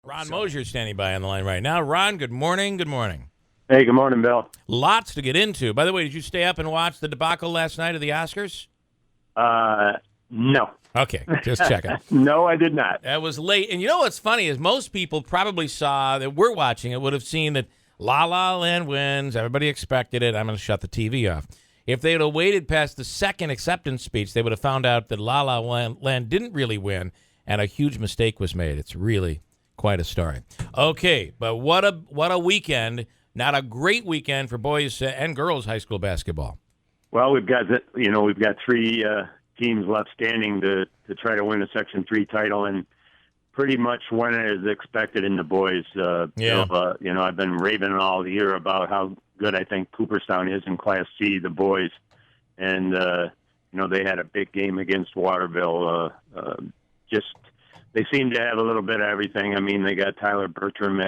Ron Moshier standing by on the line right now. Ron, good morning. Good morning. Hey, good morning, Bill. Lots to get into. By the way, did you stay up and watch the debacle last night of the Oscars? No. Okay, just checking. No, I did not. That was late. And you know what's funny is most people probably saw that we're watching it, would have seen that La La Land wins. Everybody expected it. I'm going to shut the TV off. If they would have waited past the second acceptance speech, they would have found out that La La Land didn't really win, and a huge mistake was made. It's really quite a story. Okay, but what a weekend. Not a great weekend for boys and girls high school basketball. Well, we've got three teams left standing to try to win a Section 3 title, and pretty much went as expected in the boys. I've been raving all year about how good I think Cooperstown is in Class C, the boys, and they had a big game against Waterville. They seem to have a little bit of everything. I mean, they got Tyler Bertram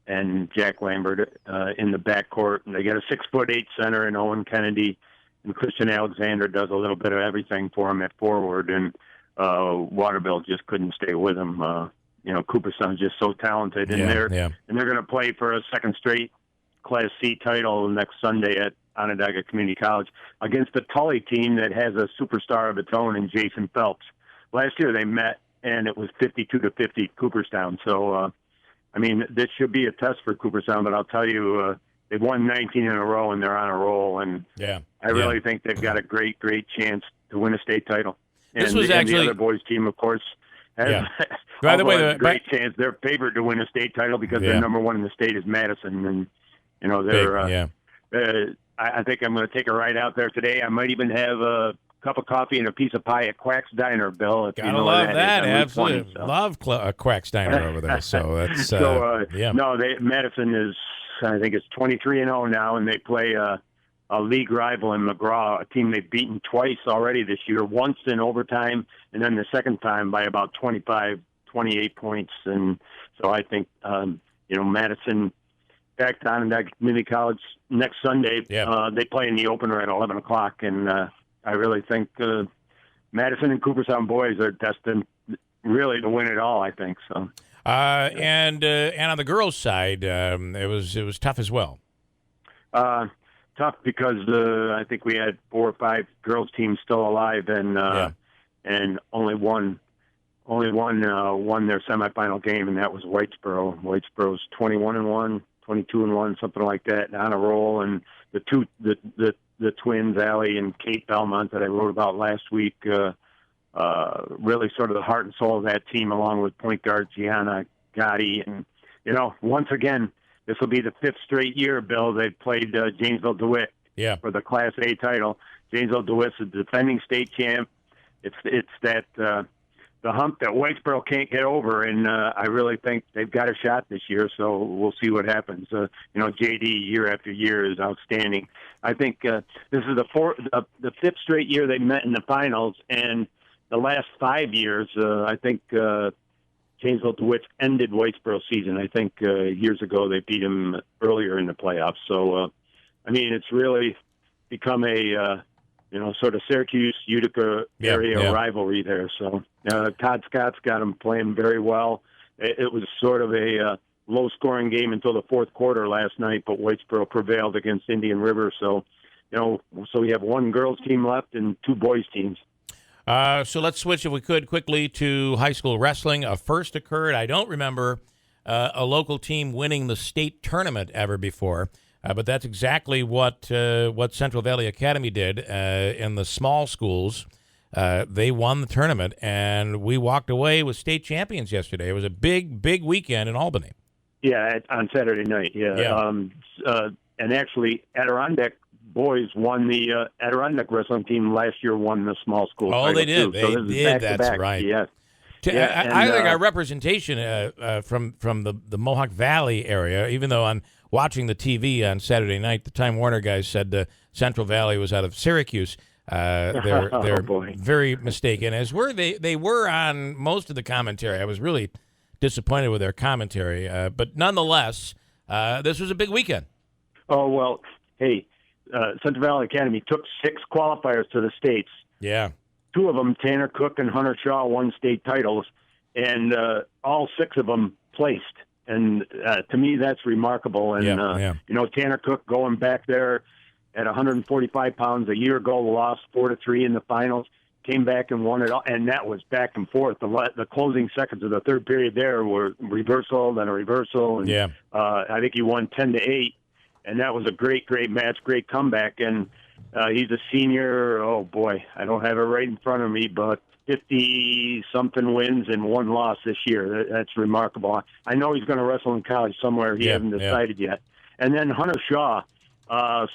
and Jack Lambert in the backcourt, and they got a 6'8" center in Owen Kennedy, and Christian Alexander does a little bit of everything for him at forward, and Waterville just couldn't stay with him. Cooperstown's just so talented, and they're going to play for a second straight Class C title next Sunday at Onondaga Community College against the Tully team that has a superstar of its own in Jason Phelps. Last year they met, and it was 52-50 Cooperstown. So, this should be a test for Cooperstown, but I'll tell you, they've won 19 in a row, and they're on a roll, and I really think they've got a great, great chance to win a state title. And the other boys team, of course, has by the way, a great chance. They're favored to win a state title because they're number one in the state is Madison, and they're. I think I'm going to take a ride out there today. I might even have a cup of coffee and a piece of pie at Quack's Diner, Bill. If Gotta you know love that. Absolutely. Love Quack's Diner over there. So that's Madison is, I think it's 23-0 now, and they play a league rival in McGraw, a team they've beaten twice already this year, once in overtime, and then the second time by about 25, 28 points. And so I think, Madison back to Onondaga Community College next Sunday. They play in the opener at 11 o'clock, and I really think Madison and Cooperstown boys are destined really to win it all, I think. So. And on the girls' side, it was tough as well. Tough because I think we had 4 or 5 girls teams still alive, and only one won their semifinal game, and that was Whitesboro. Whitesboro's 21-1, 22-1, something like that, on a roll. And the twins, Allie and Kate Belmont, that I wrote about last week, really sort of the heart and soul of that team, along with point guard Gianna Gotti. And once again, this will be the 5th straight year, Bill, they've played Janesville DeWitt for the Class A title. Janesville DeWitt's the defending state champ. It's that the hump that Whitesboro can't get over, and I really think they've got a shot this year. So we'll see what happens. JD year after year is outstanding. I think this is the 5th straight year they met in the finals, and the last 5 years, I think. Janesville DeWitt ended Whitesboro's season. I think years ago they beat him earlier in the playoffs. So, it's really become a, sort of Syracuse, Utica area rivalry there. So Todd Scott's got them playing very well. It was sort of a low-scoring game until the fourth quarter last night, but Whitesboro prevailed against Indian River. So, so we have 1 girls team left and 2 boys teams. So let's switch, if we could, quickly to high school wrestling. A first occurred. I don't remember a local team winning the state tournament ever before, but that's exactly what Central Valley Academy did in the small schools. They won the tournament, and we walked away with state champions yesterday. It was a big, big weekend in Albany. Yeah, on Saturday night, and actually, Adirondack boys won the Adirondack wrestling team last year. Won the small school. Oh, they did. Too. So they did. That's back. right. Yes. I think our representation from the Mohawk Valley area, even though I'm watching the TV on Saturday night, the Time Warner guys said Central Valley was out of Syracuse. They're very mistaken, as were they were on most of the commentary. I was really disappointed with their commentary, but nonetheless, this was a big weekend. Oh, well, hey. Central Valley Academy took 6 qualifiers to the states. Yeah. 2 of them, Tanner Cook and Hunter Shaw, won state titles, and all 6 of them placed. And to me, that's remarkable. And, you know, Tanner Cook going back there at 145 pounds a year ago, lost 4-3 in the finals, came back and won it all. And that was back and forth. The closing seconds of the third period there were reversal, then a reversal. And, I think he won 10-8. And that was a great, great match, great comeback. And he's a senior. Oh, boy, I don't have it right in front of me, but 50-something wins and 1 loss this year. That's remarkable. I know he's going to wrestle in college somewhere. He hasn't decided yet. And then Hunter Shaw,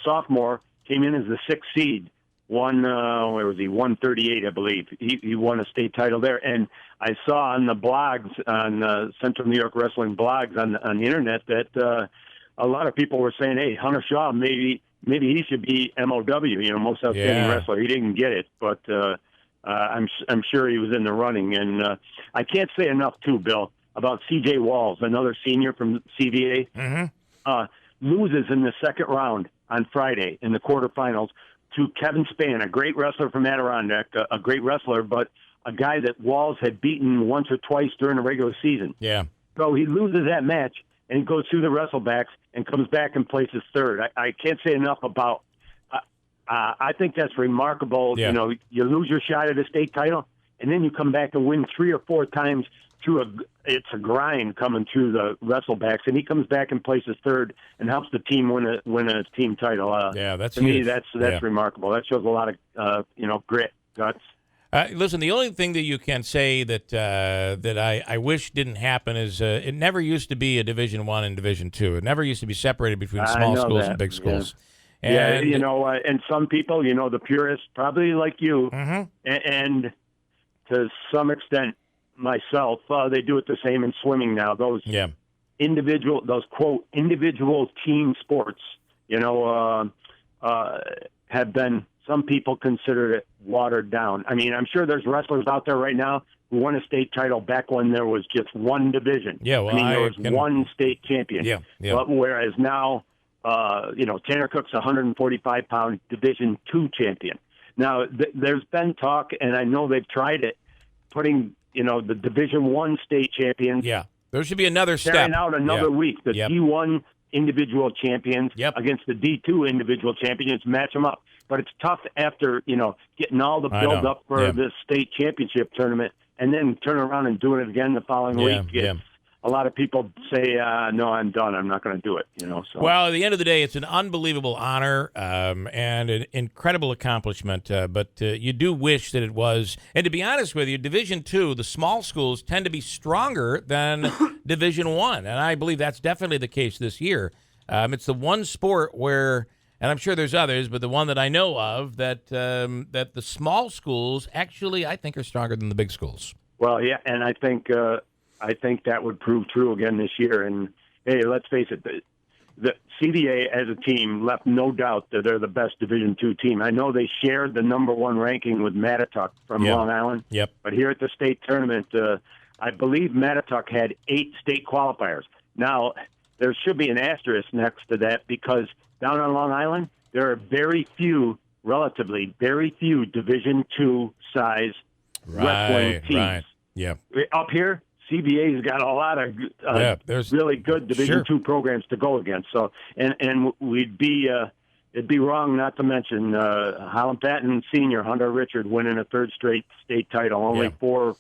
sophomore, came in as the 6th seed. Won, where was he? 138, I believe. He won a state title there. And I saw on the blogs, on Central New York Wrestling blogs on the internet, that a lot of people were saying, hey, Hunter Shaw, maybe he should be MOW, you know, most outstanding wrestler. He didn't get it, but I'm sure he was in the running. And I can't say enough, too, Bill, about C.J. Walls, another senior from CVA. Loses in the second round on Friday in the quarterfinals to Kevin Spann, a great wrestler from Adirondack, a great wrestler, but a guy that Walls had beaten once or twice during the regular season. Yeah. So he loses that match, and he goes through the wrestlebacks and comes back and places third. I can't say enough about I think that's remarkable. Yeah. You know, you lose your shot at a state title, and then you come back and win 3 or 4 times through it's a grind coming through the wrestlebacks, and he comes back and places third and helps the team win a team title. That's to huge. me, that's remarkable. That shows a lot of grit, guts. Listen, the only thing that you can say that I wish didn't happen is it never used to be a Division I and Division II. It never used to be separated between small schools and big schools. Yeah, you know, and some people, you know, the purists, probably like you, and to some extent myself, they do it the same in swimming now. Those quote individual team sports, you know, have been, some people consider it watered down. I mean, I'm sure there's wrestlers out there right now who won a state title back when there was just one division. Yeah, well, I mean, there was one state champion. Yeah. But whereas now, you know, Tanner Cook's a 145-pound Division II champion. Now, there's been talk, and I know they've tried it, putting, you know, the Division I state champions. Yeah, there should be another step. Carrying out another week. The D1 individual champions against the D2 individual champions, match them up. But it's tough after, you know, getting all the build-up for this state championship tournament and then turn around and doing it again the following week. A lot of people say, no, I'm done. I'm not going to do it, you know. So. Well, at the end of the day, it's an unbelievable honor and an incredible accomplishment, but you do wish that it was. And to be honest with you, Division II, the small schools tend to be stronger than Division I, and I believe that's definitely the case this year. It's the one sport where, and I'm sure there's others, but the one that I know of, that that the small schools actually, I think, are stronger than the big schools. Well, yeah, and I think that would prove true again this year. And, hey, let's face it, the CVA as a team left no doubt that they're the best Division II team. I know they shared the number 1 ranking with Mattituck from Long Island. But here at the state tournament, I believe Mattituck had 8 state qualifiers. Now, there should be an asterisk next to that because down on Long Island, there are relatively very few Division II size wrestling teams. Right. Yeah. Up here, CVA's got a lot of really good Division II programs to go against. So, and it'd be wrong not to mention Holland Patton Senior, Hunter Richard, winning a 3rd straight state title. Only four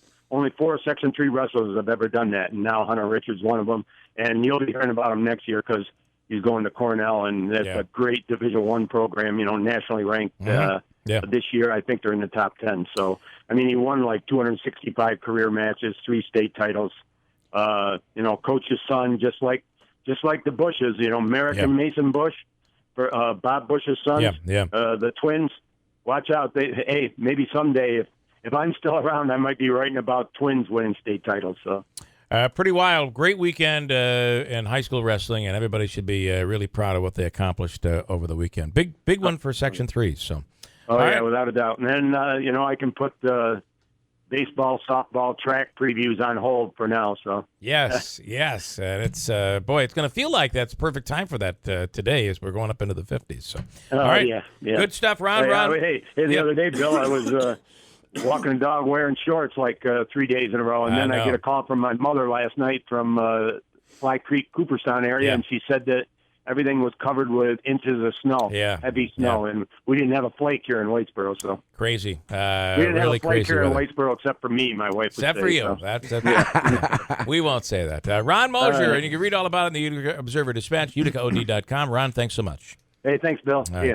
Section 3 wrestlers have ever done that, and now Hunter Richard's one of them. And you'll be hearing about him next year because he's going to Cornell, and that's a great Division I program. You know, nationally ranked. This year, I think they're in the top 10. So, I mean, he won like 265 career matches, 3 state titles. You know, coach's son, just like the Bushes. You know, Merrick and Mason Bush, for Bob Bush's sons. The twins. Watch out! Hey, maybe someday, if I'm still around, I might be writing about twins winning state titles. So. Pretty wild. Great weekend in high school wrestling, and everybody should be really proud of what they accomplished over the weekend. Big one for Section 3. So. Without a doubt. And then, you know, I can put baseball, softball, track previews on hold for now. So yes. And it's it's going to feel like that's perfect time for that today as we're going up into the 50s. So all right, good stuff, Ron. The other day, Bill, I was walking a dog wearing shorts like 3 days in a row. And then I get a call from my mother last night from Fly Creek, Cooperstown area, and she said that everything was covered with inches of snow, heavy snow, and we didn't have a flake here in Whitesboro. So crazy, we didn't really have a flake crazy here weather. in Whitesboro except for me, my wife. Except for you. So. That's we won't say that. Ron Moshier, and you can read all about it in the Utica Observer Dispatch, uticaod.com. Ron, thanks so much. Hey, thanks, Bill. All right.